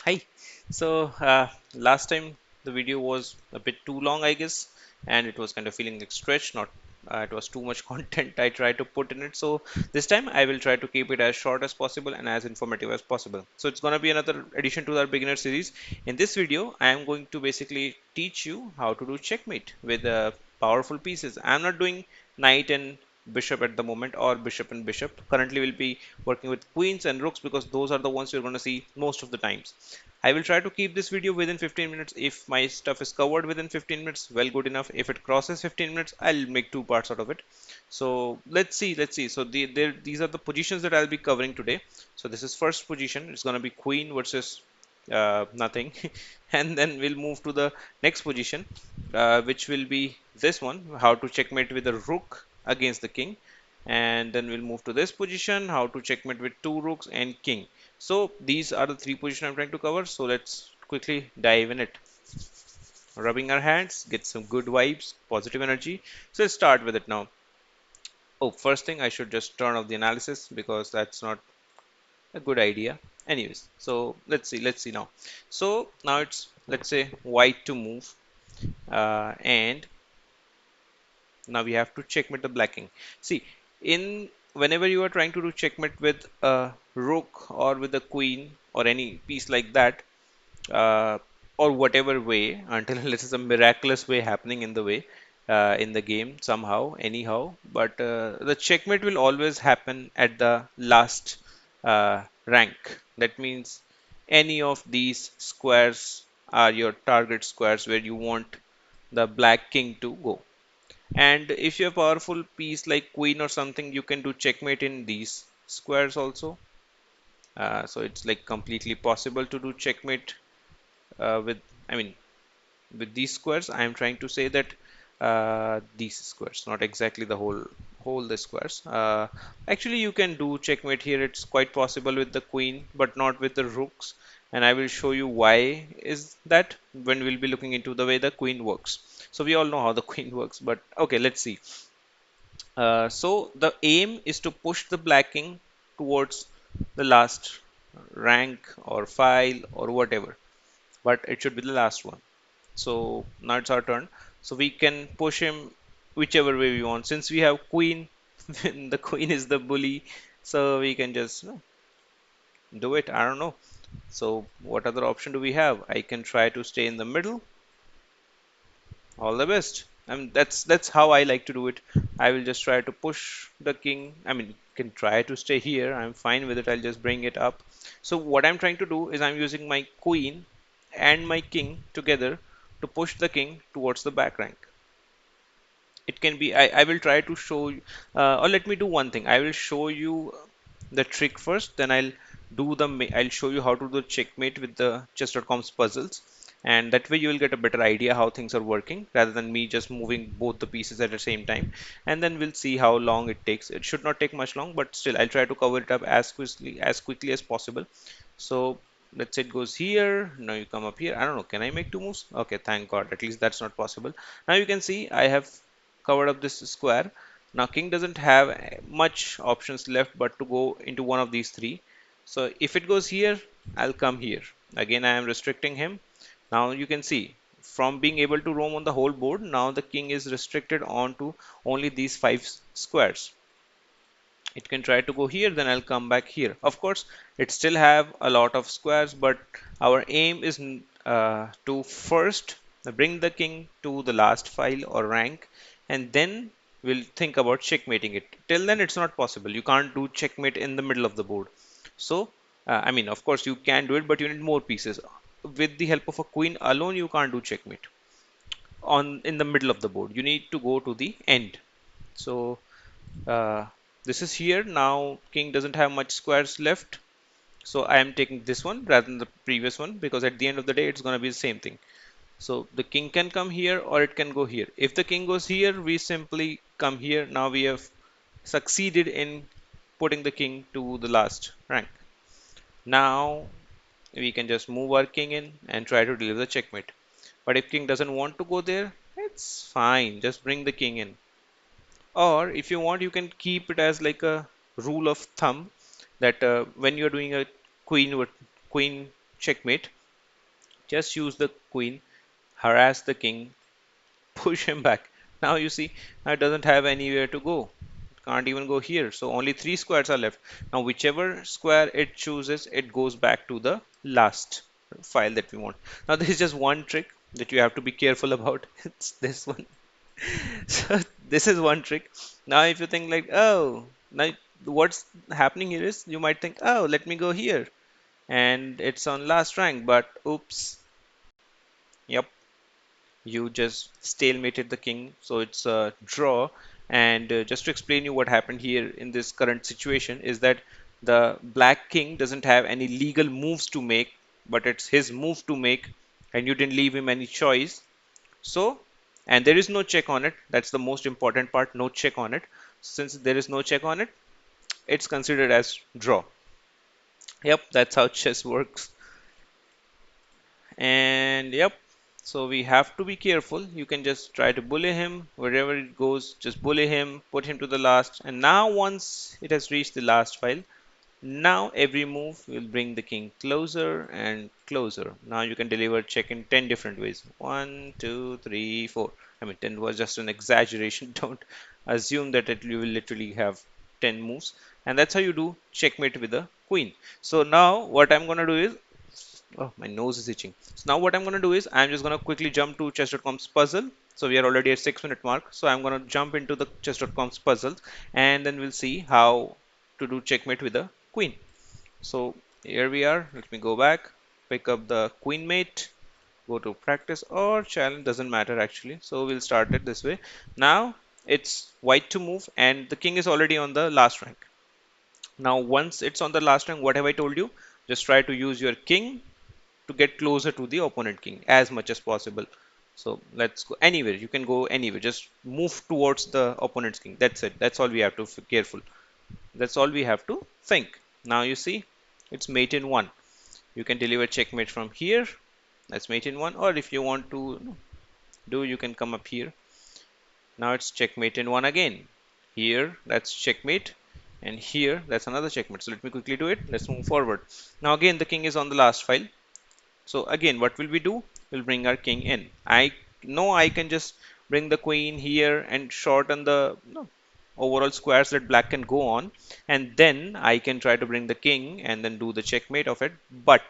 Hi. So last time the video was a bit too long, I guess, and it was kind of feeling like stretched. Not it was too much content I tried to put in it. So this time I will try to keep it as short as possible and as informative as possible. So it's gonna be another addition to our beginner series. In this video, I am going to basically teach you how to do checkmate with powerful pieces. I'm not doing knight and bishop at the moment or bishop and bishop. Currently, we'll be working with queens and rooks because those are the ones you're going to see most of the times. I will try to keep this video within 15 minutes. If my stuff is covered within 15 minutes, well, good enough. If it crosses 15 minutes, I'll make two parts out of it. So let's see. So these are the positions that I'll be covering today. So this is first position. It's going to be queen versus nothing. And then we'll move to the next position, which will be this one, how to checkmate with a rook against the king. And then we'll move to this position, how to checkmate with two rooks and king. So these are the three positions I'm trying to cover. So let's quickly dive in it. Rubbing our hands, get some good vibes, positive energy. So let's start with it now. Oh, first thing I should just turn off the analysis because that's not a good idea. Anyways, so let's see now. So now it's, let's say, white to move, and now we have to checkmate the blacking. See, in whenever you are trying to do checkmate with a rook or with a queen or any piece like that, uh, or whatever way, until unless it's a miraculous way happening in the way, in the game somehow, anyhow. But the checkmate will always happen at the last rank. That means any of these squares are your target squares where you want the black king to go. And if you have powerful piece like queen or something, you can do checkmate in these squares also. So it's like completely possible to do checkmate with, I mean, with these squares. I am trying to say that these squares, not exactly the whole the squares. Actually, you can do checkmate here. It's quite possible with the queen, but not with the rooks. And I will show you why is that when we'll be looking into the way the queen works. So we all know how the queen works, but okay, let's see. So the aim is to push the blacking towards the last rank or file or whatever, but it should be the last one. So now it's our turn. So we can push him whichever way we want. Since we have queen, the queen is the bully, so we can just do it. I don't know. So what other option do we have? I can try to stay in the middle. All the best. I mean, that's how I like to do it. I will just try to push the king. I mean, you can try to stay here. I'm fine with it. I'll just bring it up. So what I'm trying to do is I'm using my queen and my king together to push the king towards the back rank. It can be, I will try to show you, or let me do one thing. I will show you the trick first, then I'll show you how to do checkmate with the chess.com's puzzles, and that way you will get a better idea how things are working rather than me just moving both the pieces at the same time. And then we'll see how long it takes. It should not take much long, but still I'll try to cover it up as quickly as possible. So let's say it goes here. Now you come up here. I don't know, can I make two moves? Okay, thank God, at least that's not possible. Now you can see I have covered up this square. Now king doesn't have much options left but to go into one of these three. So if it goes here, I'll come here. Again, I am restricting him. Now you can see from being able to roam on the whole board, now the king is restricted on to only these five squares. It can try to go here, then I'll come back here. Of course, it still have a lot of squares, but our aim is to first bring the king to the last file or rank, and then we'll think about checkmating it. Till then, it's not possible. You can't do checkmate in the middle of the board. So, I mean, of course, you can do it, but you need more pieces. With the help of a queen alone, you can't do checkmate on in the middle of the board. You need to go to the end. So, uh, this is here. Now king doesn't have much squares left, so I am taking this one rather than the previous one because at the end of the day it's going to be the same thing. So the king can come here or it can go here. If the king goes here, we simply come here. Now we have succeeded in putting the king to the last rank. Now we can just move our king in and try to deliver the checkmate. But if king doesn't want to go there, it's fine, just bring the king in. Or if you want, you can keep it as like a rule of thumb that when you're doing a queen with queen checkmate, just use the queen, harass the king, push him back. Now you see, now it doesn't have anywhere to go. It can't even go here. So only three squares are left. Now whichever square it chooses, it goes back to the last file that we want. Now this is just one trick that you have to be careful about. It's this one. So this is one trick. Now if you think like, oh, now what's happening here is you might think, oh, let me go here and it's on last rank, but oops, yep, you just stalemated the king, so it's a draw. And just to explain you what happened here in this current situation is that the black king doesn't have any legal moves to make, but it's his move to make, and you didn't leave him any choice. So, and there is no check on it. That's the most important part, no check on it. Since there is no check on it, it's considered as draw. Yep, that's how chess works. And yep, so we have to be careful. You can just try to bully him wherever it goes, just bully him, put him to the last. And now once it has reached the last file, now every move will bring the king closer and closer. Now you can deliver check in 10 different ways. One, two, three, four. I mean, 10 was just an exaggeration. Don't assume that you will literally have 10 moves. And that's how you do checkmate with the queen. So now what I'm going to do is, oh, my nose is itching. So now what I'm going to do is I'm just going to quickly jump to chess.com's puzzle. So we are already at 6 minute mark. So I'm going to jump into the chess.com's puzzle and then we'll see how to do checkmate with the queen. So here we are. Let me go back, pick up the queen mate, go to practice or challenge, doesn't matter actually. So we'll start it this way. Now it's white to move and the king is already on the last rank. Now once it's on the last rank, what have I told you? Just try to use your king to get closer to the opponent king as much as possible. So let's go anywhere. You can go anywhere. Just move towards the opponent's king. That's it. That's all we have to be careful. That's all we have to think. Now you see, it's mate in one. You can deliver checkmate from here. That's mate in one. Or if you want to do, you can come up here. Now it's checkmate in one again. Here, that's checkmate. And here, that's another checkmate. So let me quickly do it. Let's move forward. Now again, the king is on the last file. So again, what will we do? We'll bring our king in. I know I can just bring the queen here and shorten the overall squares that black can go on, and then I can try to bring the king and then do the checkmate of it. But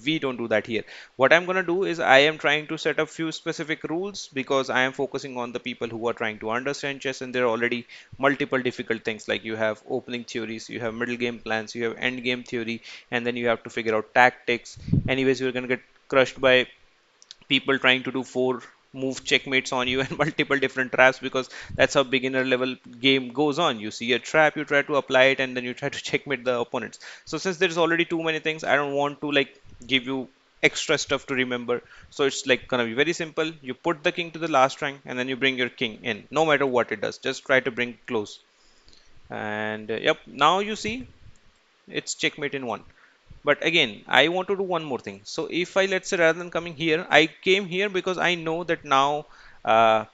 we don't do that here. What I'm going to do is I am trying to set up few specific rules because I am focusing on the people who are trying to understand chess, and there are already multiple difficult things like you have opening theories, you have middle game plans, you have end game theory, and then you have to figure out tactics. Anyways, you're going to get crushed by people trying to do four move checkmates on you and multiple different traps, because that's how beginner level game goes on. You see a trap, you try to apply it, and then you try to checkmate the opponents. So since there's already too many things, I don't want to like give you extra stuff to remember. So it's like gonna be very simple. You put the king to the last rank and then you bring your king in, no matter what it does. Just try to bring close. And yep, now you see it's checkmate in one. But again, I want to do one more thing. So if I, let's say, rather than coming here, I came here because I know that now uh,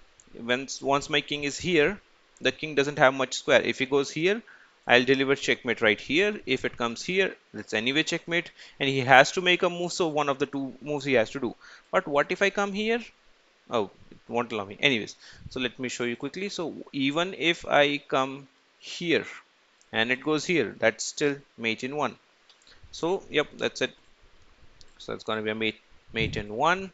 once my king is here, the king doesn't have much square. If he goes here, I'll deliver checkmate right here. If it comes here, it's anyway checkmate, and he has to make a move, so one of the two moves he has to do. But what if I come here? Oh, it won't allow me. Anyways, so let me show you quickly. So even if I come here and it goes here, that's still mate in one. So yep, that's it. So it's going to be a mate in one.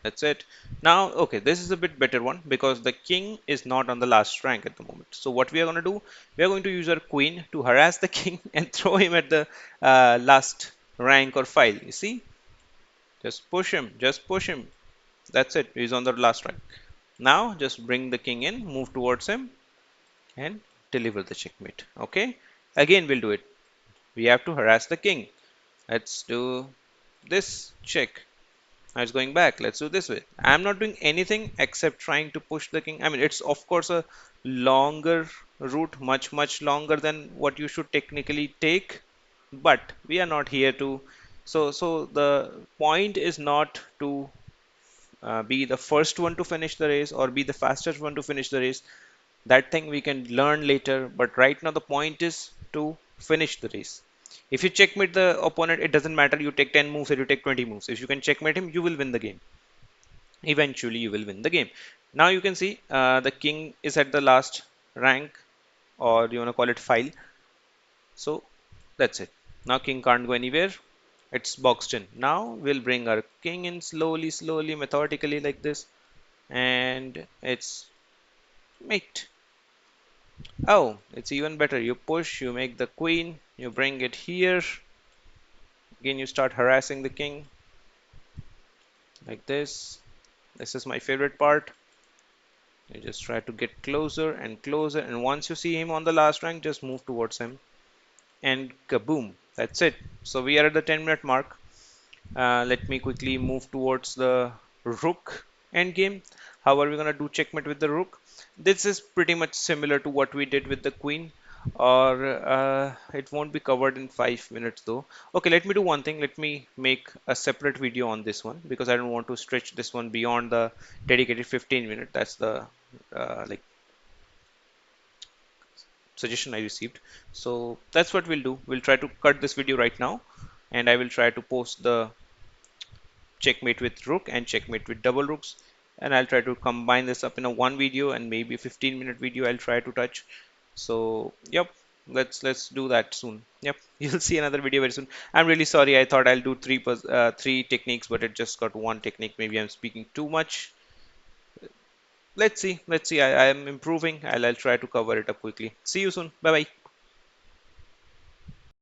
That's it. Now, okay, this is a bit better one because the king is not on the last rank at the moment. So what we are going to do, we are going to use our queen to harass the king and throw him at the last rank or file. You see, just push him, just push him. That's it. He's on the last rank. Now, just bring the king in, move towards him, and deliver the checkmate. Okay. Again, we'll do it. We have to harass the king. Let's do this check. Now it's going back. Let's do this way. I'm not doing anything except trying to push the king. I mean, it's of course a longer route, much longer than what you should technically take. But we are not here to. So the point is not to be the first one to finish the race or be the fastest one to finish the race. That thing we can learn later. But right now the point is to finish the race. If you checkmate the opponent, it doesn't matter you take 10 moves or you take 20 moves. If you can checkmate him, you will win the game. Eventually, you will win the game. Now you can see the king is at the last rank, or you want to call it file. So that's it. Now king can't go anywhere. It's boxed in. Now we'll bring our king in slowly, slowly, methodically like this, and it's mate. Oh, it's even better. You push, you make the queen, you bring it here. Again, you start harassing the king like this. This is my favorite part. You just try to get closer and closer, and once you see him on the last rank, just move towards him, and kaboom! That's it. So we are at the 10-minute mark. Let me quickly move towards the rook endgame. How are we going to do checkmate with the rook? This is pretty much similar to what we did with the queen, or it won't be covered in 5 minutes though. Okay, let me do one thing. Let me make a separate video on this one because I don't want to stretch this one beyond the dedicated 15 minutes. That's the like suggestion I received. So that's what we'll do. We'll try to cut this video right now, and I will try to post the checkmate with rook and checkmate with double rooks, and I'll try to combine this up in a one video, and maybe a 15-minute video I'll try to touch. So yep, let's do that soon. Yep, you'll see another video very soon. I'm really sorry, I thought I'll do three techniques, but it just got one technique. Maybe I'm speaking too much. Let's see, I am improving. I'll try to cover it up quickly. See you soon. Bye bye.